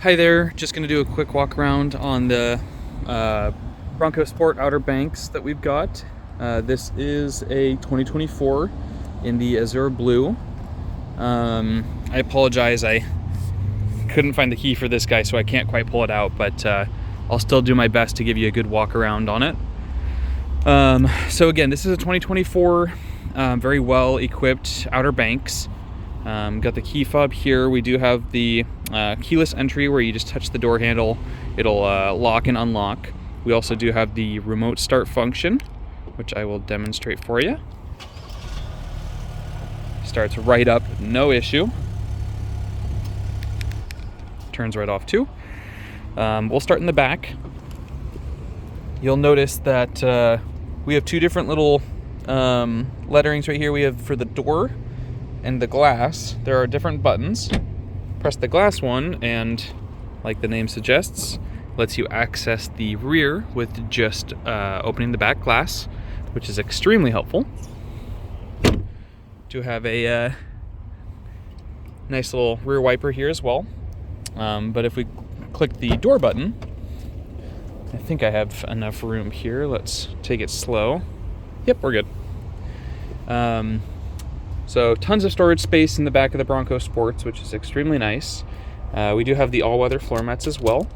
Hi there, just going to do a quick walk around on the Bronco Sport Outer Banks that we've got. This is a 2024 in the Azure Blue. I apologize, I couldn't find the key for this guy, so I can't quite pull it out, but I'll still do my best to give you a good walk around on it. So again, this is a 2024 very well equipped Outer Banks. Got the key fob here. We do have the keyless entry where you just touch the door handle. It'll lock and unlock. We also do have the remote start function, which I will demonstrate for you. Starts right up, no issue. Turns right off too. We'll start in the back. You'll notice that we have two different little letterings right here. We have for the door and the glass. There are different buttons. Press the glass one and, like the name suggests, lets you access the rear with just opening the back glass, which is extremely helpful. Do have a nice little rear wiper here as well. But if we click the door button, I think I have enough room here. Let's take it slow. Yep, we're good. So tons of storage space in the back of the Bronco Sports, which is extremely nice. We do have the all-weather floor mats as well.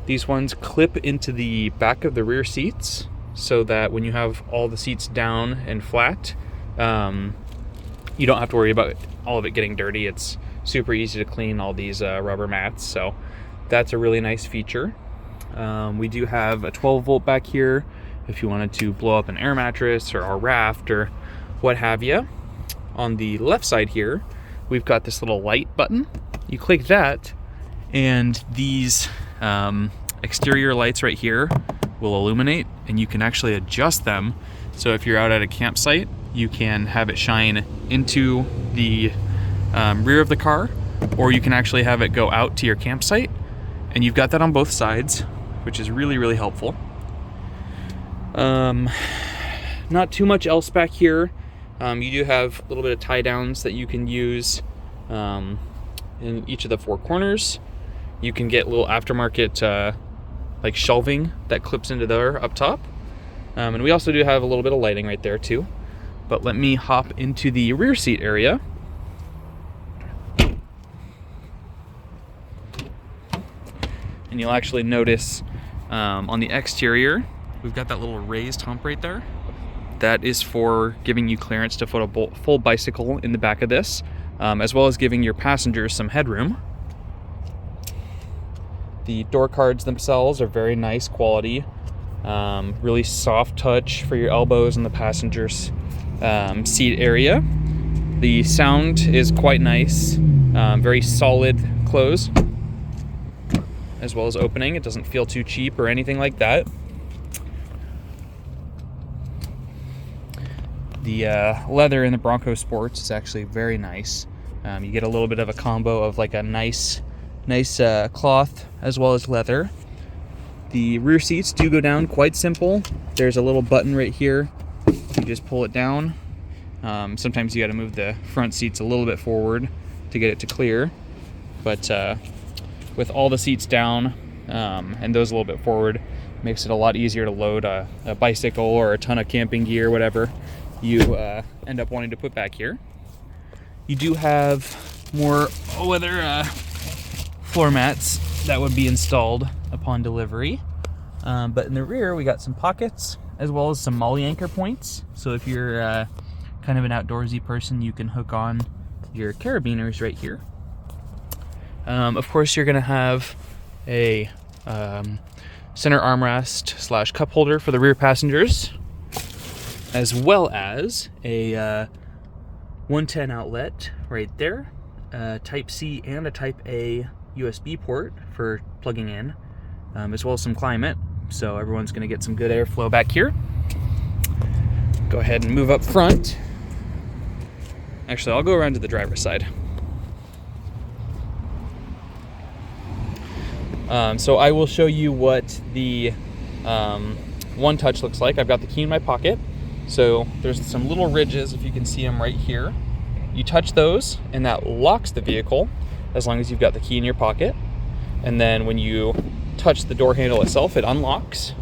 These ones clip into the back of the rear seats so that when you have all the seats down and flat, you don't have to worry about all of it getting dirty. It's super easy to clean all these rubber mats, so that's a really nice feature. We do have a 12 volt back here if you wanted to blow up an air mattress or a raft or what have you. On the left side here, we've got this little light button. You click that, and these exterior lights right here will illuminate, and you can actually adjust them. So if you're out at a campsite, you can have it shine into the rear of the car, or you can actually have it go out to your campsite, and you've got that on both sides, which is really, really helpful. Not too much else back here. You do have a little bit of tie downs that you can use in each of the four corners. You can get little aftermarket like shelving that clips into there up top. And we also do have a little bit of lighting right there too. But let me hop into the rear seat area. And you'll actually notice on the exterior, we've got that little raised hump right there. That is for giving you clearance to put a full bicycle in the back of this, as well as giving your passengers some headroom. The door cards themselves are very nice quality, really soft touch for your elbows in the passenger's seat area. The sound is quite nice, very solid close, as well as opening. It doesn't feel too cheap or anything like that. The leather in the Bronco Sports is actually very nice. You get a little bit of a combo of like a nice cloth as well as leather. The rear seats do go down quite simple. There's a little button right here. You just pull it down. Sometimes you got to move the front seats a little bit forward to get it to clear. But with all the seats down and those a little bit forward, makes it a lot easier to load a bicycle or a ton of camping gear, whatever you end up wanting to put back here. You do have more all-weather floor mats that would be installed upon delivery. But in the rear, we got some pockets as well as some molly anchor points. So if you're kind of an outdoorsy person, you can hook on your carabiners right here. Of course, you're gonna have a center armrest / cup holder for the rear passengers, as well as a 110 outlet right there, Type C and a Type A USB port for plugging in, as well as some climate, so everyone's going to get some good airflow back here. Go ahead and move up front. Actually, I'll go around to the driver's side. So I will show you what the One Touch looks like. I've got the key in my pocket. So there's some little ridges, if you can see them right here. You touch those and that locks the vehicle as long as you've got the key in your pocket. And then when you touch the door handle itself, it unlocks.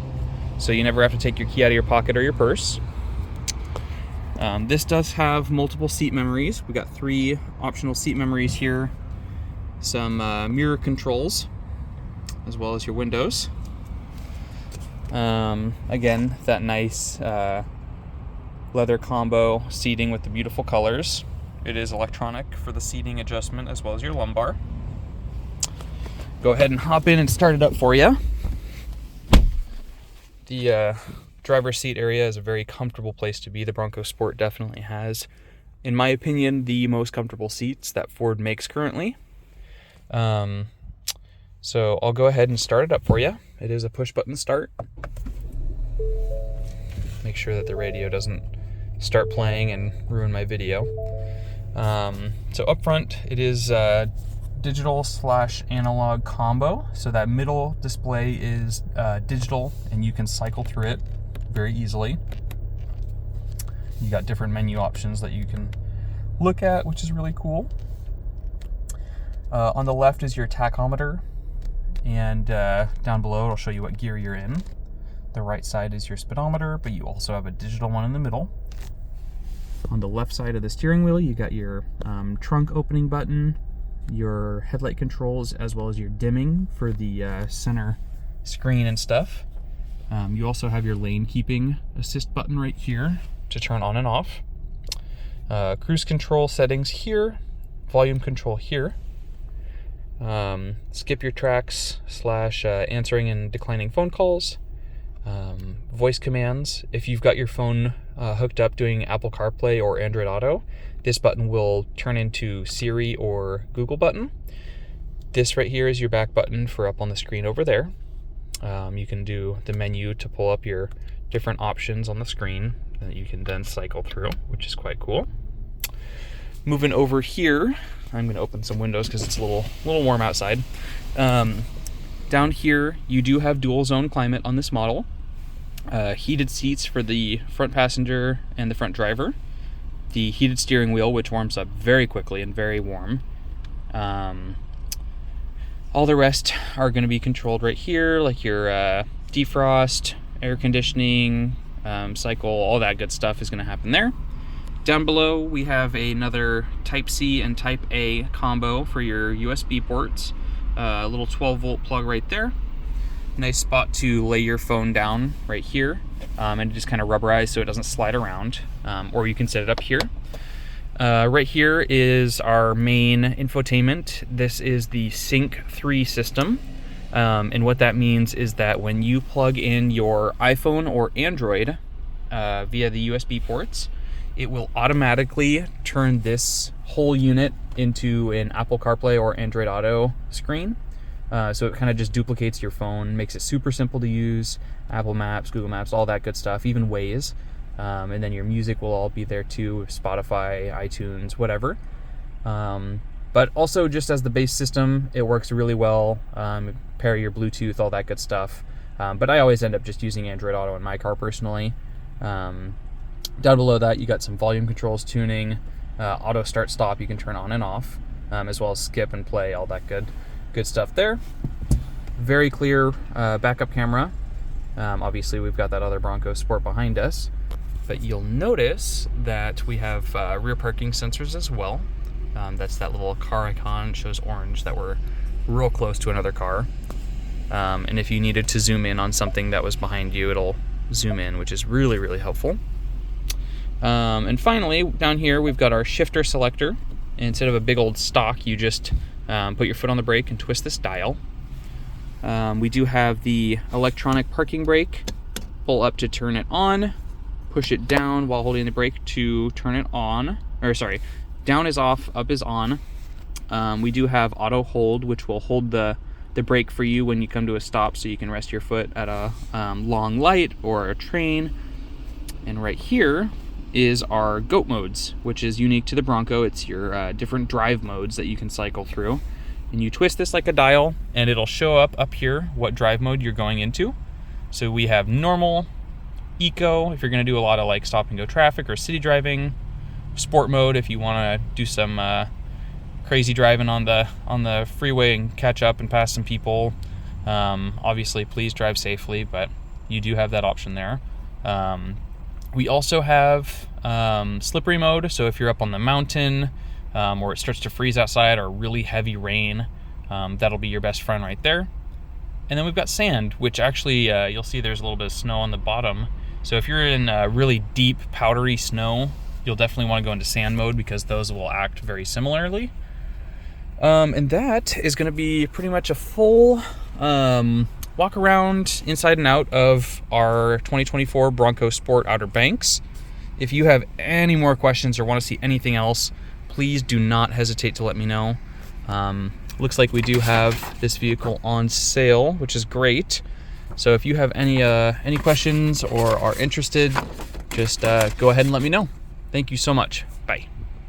So you never have to take your key out of your pocket or your purse. This does have multiple seat memories. We got 3 optional seat memories here. Some mirror controls, as well as your windows. Again, that nice leather combo seating with the beautiful colors. It is electronic for the seating adjustment as well as your lumbar. Go ahead and hop in and start it up for you. The driver's seat area is a very comfortable place to be. The Bronco Sport definitely has, in my opinion, the most comfortable seats that Ford makes currently. So I'll go ahead and start it up for you. It is a push button start. Make sure that the radio doesn't start playing and ruin my video. So up front, it is digital/analog combo. So that middle display is digital, and you can cycle through it very easily. You got different menu options that you can look at, which is really cool. On the left is your tachometer, and down below it'll show you what gear you're in. The right side is your speedometer, but you also have a digital one in the middle. On the left side of the steering wheel, you got your trunk opening button, your headlight controls, as well as your dimming for the center screen and stuff. You also have your lane keeping assist button right here to turn on and off. Cruise control settings here, volume control here. Skip your tracks / answering and declining phone calls. Voice commands. If you've got your phone hooked up doing Apple CarPlay or Android Auto, this button will turn into Siri or Google button. This right here is your back button for up on the screen over there. You can do the menu to pull up your different options on the screen that you can then cycle through, which is quite cool. Moving over here, I'm going to open some windows because it's a little warm outside. Down here, you do have dual zone climate on this model. Heated seats for the front passenger and the front driver. The heated steering wheel, which warms up very quickly and very warm. All the rest are going to be controlled right here, like your defrost, air conditioning, cycle, all that good stuff is going to happen there. Down below, we have another Type-C and Type-A combo for your USB ports. A little 12-volt plug right there. Nice spot to lay your phone down right here, and just kind of rubberize so it doesn't slide around, or you can set it up here. Right here is our main infotainment. This is the Sync 3 system, and what that means is that when you plug in your iPhone or Android via the USB ports, it will automatically turn this whole unit into an Apple CarPlay or Android Auto screen. So it kind of just duplicates your phone, makes it super simple to use. Apple Maps, Google Maps, all that good stuff, even Waze. And then your music will all be there too, Spotify, iTunes, whatever. But also just as the base system, it works really well. Pair your Bluetooth, all that good stuff. But I always end up just using Android Auto in my car personally. Down below that, you got some volume controls, tuning, auto start stop you can turn on and off, as well as skip and play, all that good stuff there. Very clear backup camera. Obviously, we've got that other Bronco Sport behind us, but you'll notice that we have rear parking sensors as well. That's that little car icon. It shows orange that we're real close to another car. And if you needed to zoom in on something that was behind you, it'll zoom in, which is really, really helpful. And finally, down here, we've got our shifter selector. Instead of a big old stalk, you just put your foot on the brake and twist this dial. We do have the electronic parking brake. Pull up to turn it on. Push it down while holding the brake to turn it on. Or sorry, down is off, up is on. We do have auto hold, which will hold the brake for you when you come to a stop, so you can rest your foot at a long light or a train. And right here is our GOAT modes, which is unique to the Bronco. It's your different drive modes that you can cycle through. And you twist this like a dial, and it'll show up here what drive mode you're going into. So we have normal, eco, if you're going to do a lot of like stop and go traffic or city driving, sport mode if you want to do some crazy driving on the freeway and catch up and pass some people, obviously please drive safely, but you do have that option there. We also have slippery mode, so if you're up on the mountain or it starts to freeze outside or really heavy rain, that'll be your best friend right there. And then we've got sand, which actually you'll see there's a little bit of snow on the bottom. So if you're in really deep powdery snow, you'll definitely want to go into sand mode because those will act very similarly. And that is going to be pretty much a full walk around inside and out of our 2024 Bronco Sport Outer Banks. If you have any more questions or want to see anything else, please do not hesitate to let me know. Looks like we do have this vehicle on sale, which is great. So if you have any questions or are interested, just go ahead and let me know. Thank you so much.